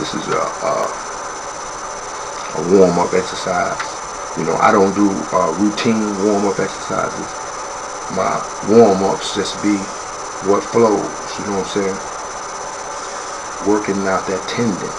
this is a warm-up exercise. You know, I don't do routine warm-up exercises. My warm-ups just be what flows, you know what I'm saying? Working out that tendon.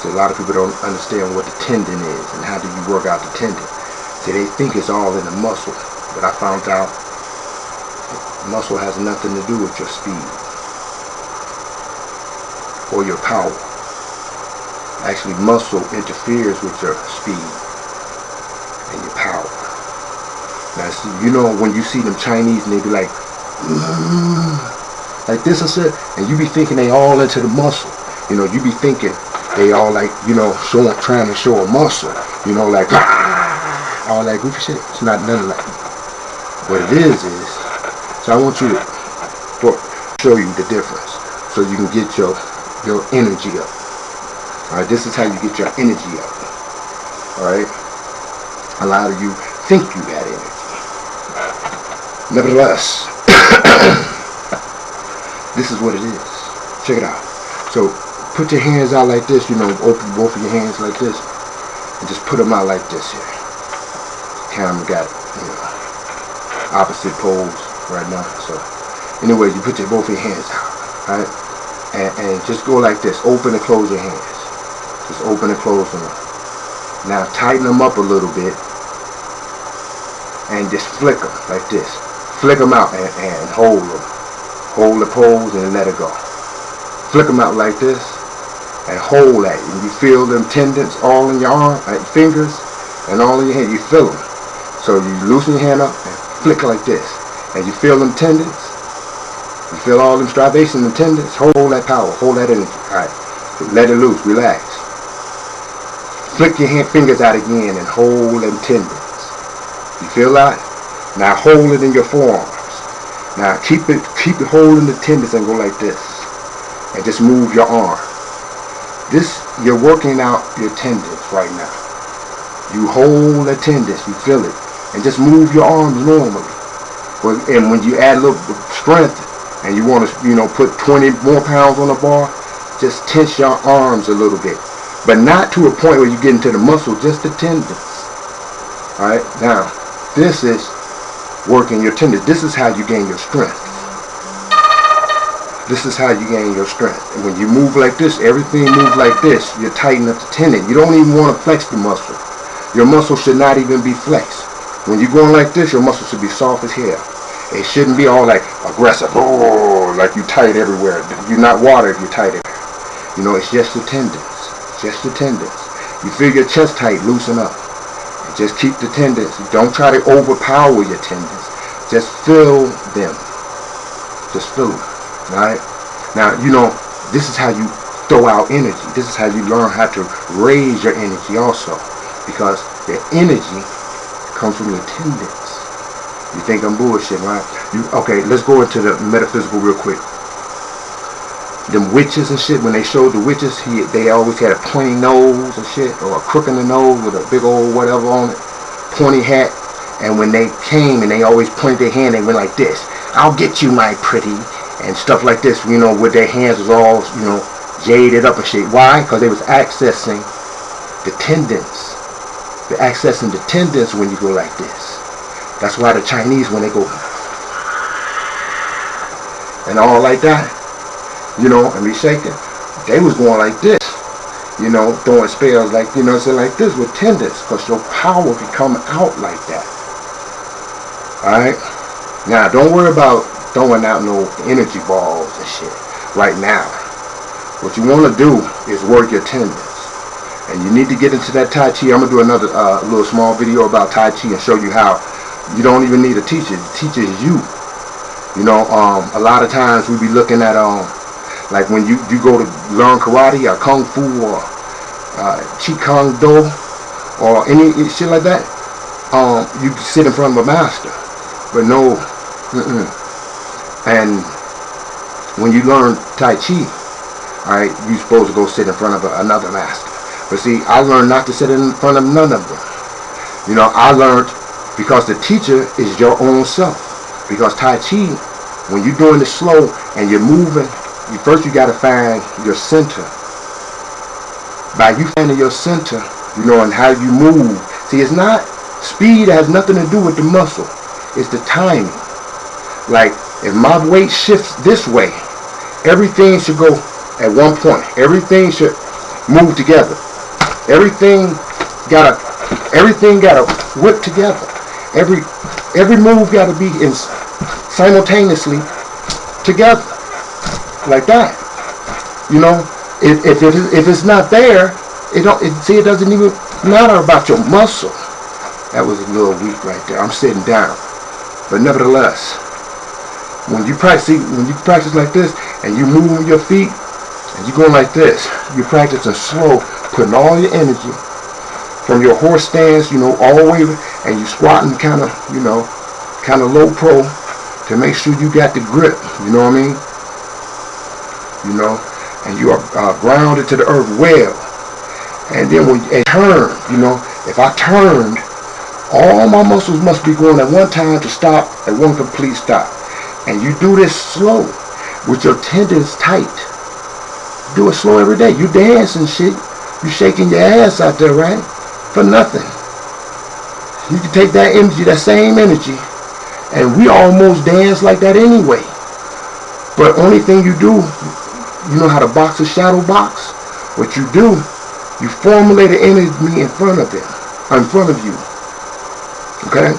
So a lot of people don't understand what the tendon is and how do you work out the tendon. See, they think it's all in the muscle, but I found out muscle has nothing to do with your speed or your power. Actually, muscle interferes with your speed and your power. Now, you know, when you see them Chinese and they be like this and shit, and you be thinking they all into the muscle. You know, you be thinking they all like, you know, trying to show a muscle. You know, like all that goofy shit. It's not none of that. What it is, so I want you to show you the difference so you can get your energy up. Alright, this is how you get your energy up. Alright? A lot of you think you got energy. Nevertheless, this is what it is. Check it out. So, put your hands out like this, you know, open both of your hands like this, and just put them out like this here. Camera got, you know, opposite poles right now. So, anyway, you put both of your hands out, right? And just go like this. Open and close your hands. Just open and close them up. Now tighten them up a little bit and just flick them like this. Flick them out and hold them. Hold the pose and let it go. Flick them out like this and hold that. And you feel them tendons all in your arm, fingers, and all in your hand. You feel them. So you loosen your hand up and flick like this. And you feel them tendons. You feel all them striations and tendons. Hold that power. Hold that energy. Alright. Let it loose. Relax. Flick your fingers out again and hold them tendons. You feel that? Now hold it in your forearms. Now keep it holding the tendons and go like this. And just move your arm. You're working out your tendons right now. You hold the tendons, you feel it. And just move your arms normally. And when you add a little strength and you want to, you know, put 20 more pounds on the bar, just tense your arms a little bit. But not to a point where you get into the muscle, just the tendons. Alright, now, this is working your tendons. This is how you gain your strength. This is how you gain your strength. And when you move like this, everything moves like this, you tighten up the tendon. You don't even want to flex the muscle. Your muscle should not even be flexed. When you're going like this, your muscle should be soft as hell. It shouldn't be all like aggressive, like you tight everywhere. You're not water if you're tight everywhere. You know, it's just your tendons. Just the tendons. You feel your chest tight, loosen up. And just keep the tendons. Don't try to overpower your tendons. Just feel them. Just feel them. Alright? Now, you know, this is how you throw out energy. This is how you learn how to raise your energy also. Because your energy comes from your tendons. You think I'm bullshit, right? Okay, let's go into the metaphysical real quick. Them witches and shit, when they showed the witches, they always had a pointy nose and shit, or a crook in the nose with a big old whatever on it, pointy hat. And when they came and they always pointed their hand, they went like this. I'll get you, my pretty, and stuff like this, you know, with their hands was all, you know, jaded up and shit. Why? Because they was accessing the tendons. They're accessing the tendons when you go like this. That's why the Chinese, when they go and all like that, you know, and be shaking, they was going like this, you know, throwing spells like, you know, saying like this with tendons, because your power can come out like that. Alright? Now, don't worry about throwing out no energy balls and shit right now. What you want to do is work your tendons. And you need to get into that Tai Chi. I'm going to do another little small video about Tai Chi and show you how you don't even need a teacher. The teacher is you. You know, a lot of times we be looking at, like when you go to learn karate or kung fu or chi kung do or any shit like that, you sit in front of a master. But no, and when you learn Tai Chi, alright, you're supposed to go sit in front of another master. But see, I learned not to sit in front of none of them. You know, I learned because the teacher is your own self. Because Tai Chi, when you're doing it slow and you're moving, first you got to find your center. by you finding your center, you know, and how you move. See, it's not speed, has nothing to do with the muscle. It's the timing. Like, if my weight shifts this way, everything should go at one point. Everything should move together. Everything gotta whip together. Every move gotta be in simultaneously together, like that. You know, if it's not there, it doesn't even matter about your muscle. That was a little weak right there. I'm sitting down, but nevertheless, when you practice like this, and you move your feet, and you going like this, you practicing slow, putting all your energy from your horse stance, you know, all the way, and you squatting kind of, you know, kind of low pro to make sure you got the grip. You know what I mean? You know, and you are grounded to the earth well. And then when you turn, you know, if I turned, all my muscles must be going at one time to stop at one complete stop. And you do this slow with your tendons tight. Do it slow every day. You dance and shit. You shaking your ass out there, right? For nothing. You can take that energy, that same energy, and we almost dance like that anyway. But only thing you do, you know how to box a shadow box? What you do, you formulate an enemy in front of them, in front of you. Okay?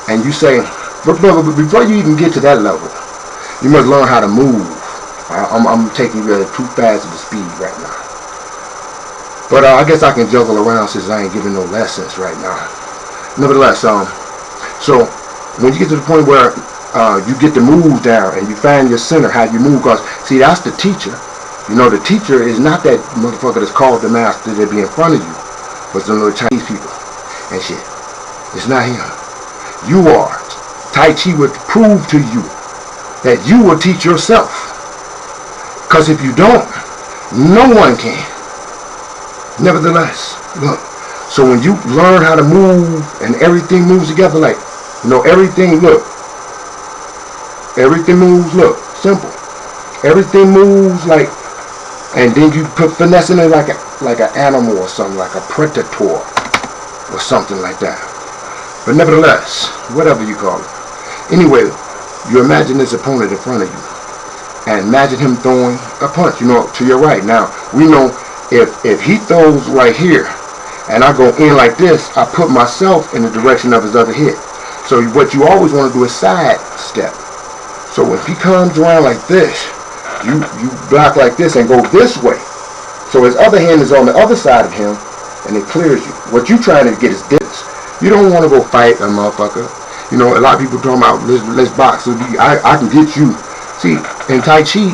And you say, but before you even get to that level, you must learn how to move. I'm taking you too fast of a speed right now. But I guess I can juggle around since I ain't giving no lessons right now. Nevertheless, so when you get to the point where you get the moves down and you find your center, how you move, because see, that's the teacher. You know, the teacher is not that motherfucker that's called the master that be in front of you, but some little Chinese people and shit. It's not him. You are. Tai Chi would prove to you that you will teach yourself. Because if you don't, no one can. Nevertheless, look. So when you learn how to move and everything moves together, like, you know, everything, look. Everything moves, look, simple. Everything moves like, and then you put finessing it like an animal or something, like a predator or something like that. But nevertheless, whatever you call it. Anyway, you imagine this opponent in front of you. And imagine him throwing a punch, you know, to your right. Now, we know if he throws right here, and I go in like this, I put myself in the direction of his other hit. So what you always want to do is side step. So if he comes around like this, you block like this and go this way. So his other hand is on the other side of him, and it clears you. What you trying to get is distance. You don't want to go fight a motherfucker. You know, a lot of people talking about let's box. So I can get you. See, in Tai Chi,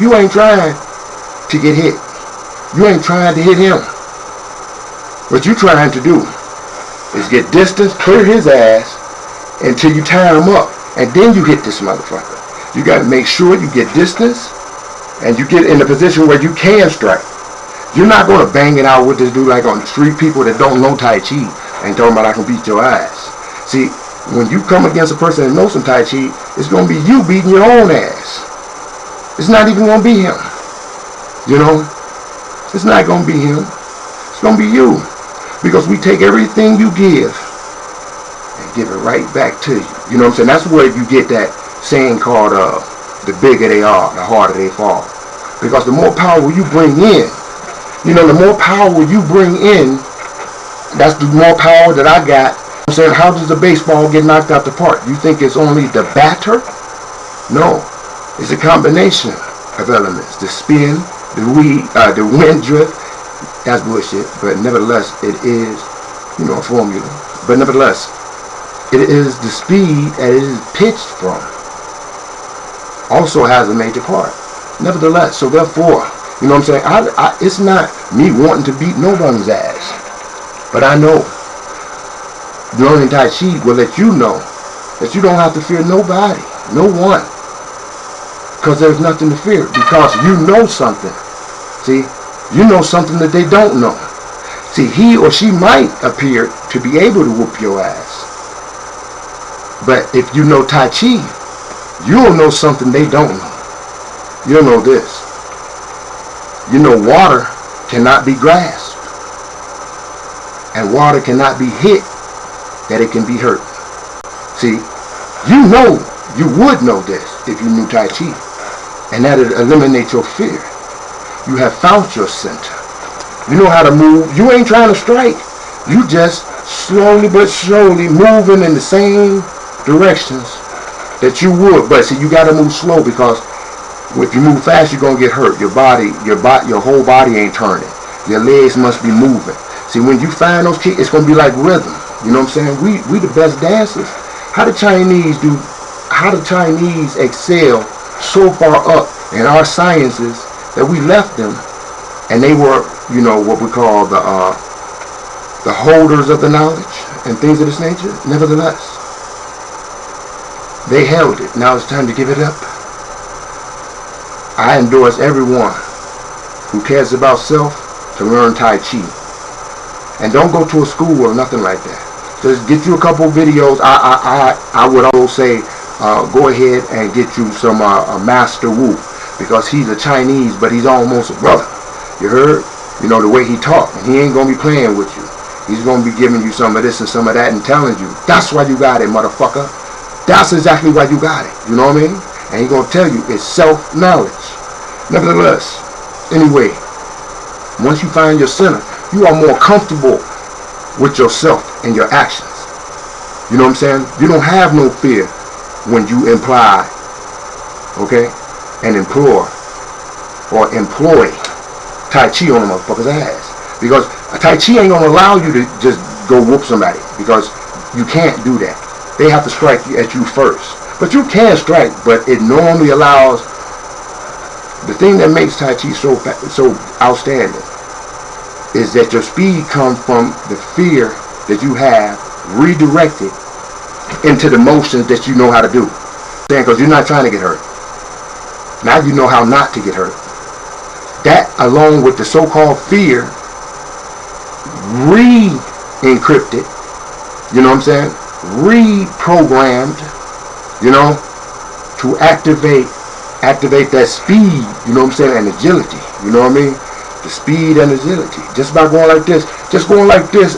you ain't trying to get hit. You ain't trying to hit him. What you trying to do is get distance, clear his ass until you tie him up, and then you hit this motherfucker. You got to make sure you get distance and you get in a position where you can strike. You're not going to bang it out with this dude like on the street people that don't know Tai Chi and talking about I can beat your ass. See, when you come against a person that knows some Tai Chi, it's going to be you beating your own ass. It's not even going to be him. You know? It's not going to be him. It's going to be you. Because we take everything you give and give it right back to you. You know what I'm saying? That's where you get that saying called the bigger they are, the harder they fall. Because the more power you bring in, you know, the more power you bring in, that's the more power that I got. I'm saying, how does a baseball get knocked out the park? You think it's only the batter? No. It's a combination of elements. The spin, the wind drift, that's bullshit. But nevertheless, it is, you know, a formula. But nevertheless, it is the speed that it is pitched from. Also has a major part. Nevertheless, so therefore, you know what I'm saying? It's not me wanting to beat nobody's ass. But I know learning Tai Chi will let you know that you don't have to fear nobody, no one. Because there's nothing to fear. Because you know something. See? You know something that they don't know. See, he or she might appear to be able to whoop your ass. But if you know Tai Chi, you'll know something they don't know. You'll know this. You know water cannot be grasped, and water cannot be hit that it can be hurt. See, you would know this if you knew Tai Chi, and that would eliminate your fear. You have found your center. You know how to move. You ain't trying to strike. You just slowly but surely moving in the same directions that you would. But see, you got to move slow, because if you move fast, you're gonna get hurt. Your whole body ain't turning. Your legs must be moving. See, when you find those kicks, it's gonna be like rhythm. You know what I'm saying? We the best dancers. How the Chinese excel so far up in our sciences that we left them, and they were, you know, what we call the holders of the knowledge and things of this nature. Nevertheless, they held it. Now it's time to give it up. I endorse everyone who cares about self to learn Tai Chi. And don't go to a school or nothing like that. Just get you a couple videos. I would always say, go ahead and get you some Master Wu, because he's a Chinese, but he's almost a brother. You heard? You know, the way he talk. And he ain't going to be playing with you. He's going to be giving you some of this and some of that and telling you, that's why you got it, motherfucker. That's exactly why you got it. You know what I mean? And he's going to tell you it's self-knowledge. Nevertheless, anyway, once you find your center, you are more comfortable with yourself and your actions. You know what I'm saying? You don't have no fear when you imply, okay, and implore or employ Tai Chi on a motherfucker's ass. Because a Tai Chi ain't gonna allow you to just go whoop somebody, because you can't do that. They have to strike at you first. But you can strike, but it normally allows. The thing that makes Tai Chi so outstanding is that your speed comes from the fear that you have redirected into the motions that you know how to do. Because you're not trying to get hurt. Now you know how not to get hurt. That, along with the so-called fear, re-encrypted, you know what I'm saying? Reprogrammed, you know, to activate that speed, you know what I'm saying, and agility, you know what I mean? The speed and agility. Just by going like this,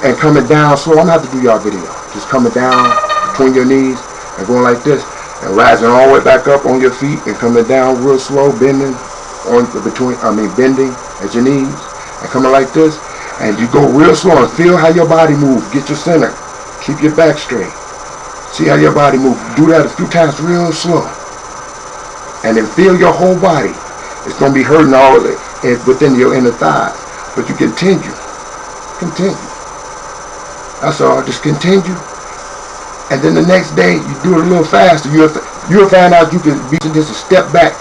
and coming down slow. I'm going to have to do y'all video. Just coming down between your knees and going like this, and rising all the way back up on your feet and coming down real slow, bending at your knees and coming like this, and you go real slow and feel how your body moves. Get your center. Keep your back straight. See how your body moves. Do that a few times real slow. And then feel your whole body. It's going to be hurting all within your inner thighs. But you continue. That's all. Just continue. And then the next day, you do it a little faster. You'll find out you can be just a step back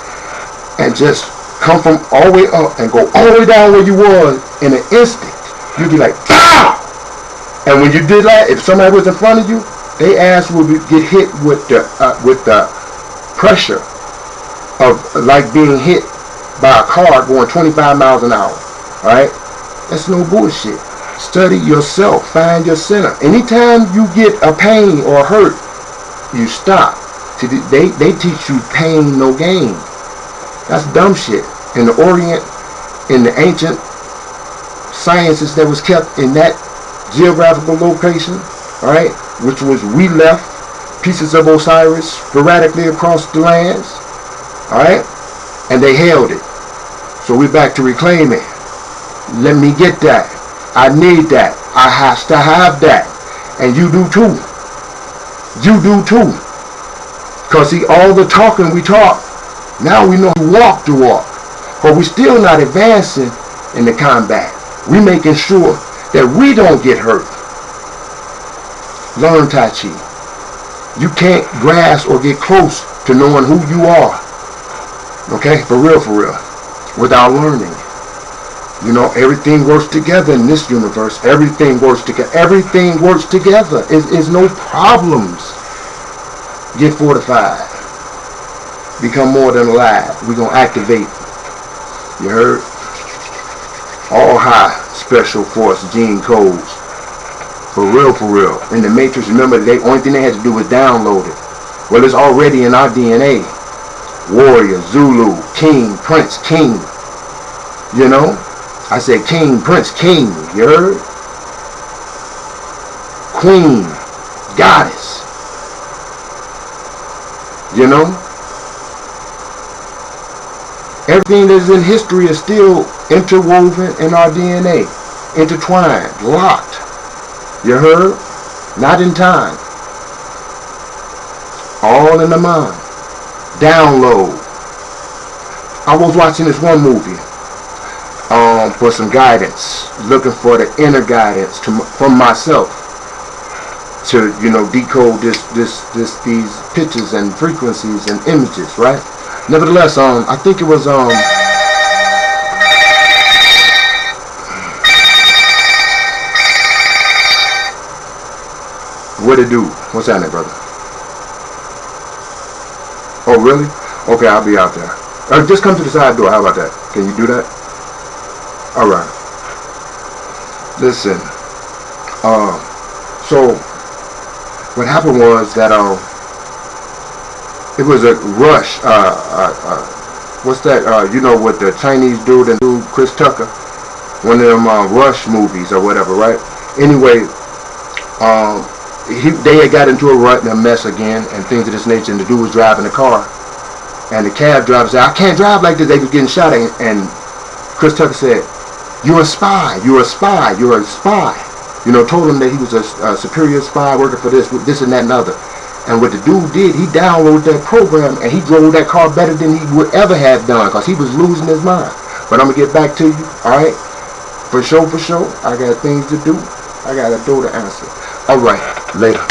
and just come from all the way up and go all the way down where you was in an instant. You'll be like, pow! And when you did that, if somebody was in front of you, their ass will get hit with the pressure of like being hit by a car going 25 miles an hour. Alright? That's no bullshit. Study yourself. Find your center. Anytime you get a pain or hurt, you stop. See, they teach you pain, no gain. That's dumb shit. In the Orient, in the ancient sciences that was kept in that geographical location, alright, which was we left pieces of Osiris sporadically across the lands, alright, and they held it. So we're back to reclaim it. Let me get that. I need that. I have to have that. And you do too. You do too. Because see, all the talking we talk, now we know to walk the walk. But we're still not advancing in the combat. We're making sure that we don't get hurt. Learn Tai Chi. You can't grasp or get close to knowing who you are. Okay? For real, without learning. You know, everything works together in this universe. Everything works together. Everything works together. It's no problems. Get fortified. Become more than alive. We're going to activate. You heard? All high special force gene codes. For real. In the Matrix, remember, the only thing they had to do was download it. Well, it's already in our DNA. Warrior, Zulu, King, Prince, King. You know? I said king, prince, king. You heard? Queen, goddess. You know? Everything that is in history is still interwoven in our DNA. Intertwined, locked. You heard? Not in time. All in the mind. Download. I was watching this one movie for some guidance, looking for the inner guidance from myself to, you know, decode these pictures and frequencies and images, right? Nevertheless, I think it was what it do? What's happening, brother? Oh, really? Okay, I'll be out there. Just come to the side door. How about that? Can you do that? All right. Listen. So what happened was that it was a rush. What's that? You know what the Chinese dude and dude Chris Tucker, one of them Rush movies or whatever, right? Anyway, they had got into a rut and a mess again and things of this nature. And the dude was driving the car. And the cab driver said, I can't drive like this. They was getting shot at. And Chris Tucker said, you're a spy. You're a spy. You're a spy. You know, told him that he was a superior spy working for this and that and other. And what the dude did, he downloaded that program and he drove that car better than he would ever have done because he was losing his mind. But I'm going to get back to you, all right? For sure, for sure. I got things to do. I got a door to answer. All right, later.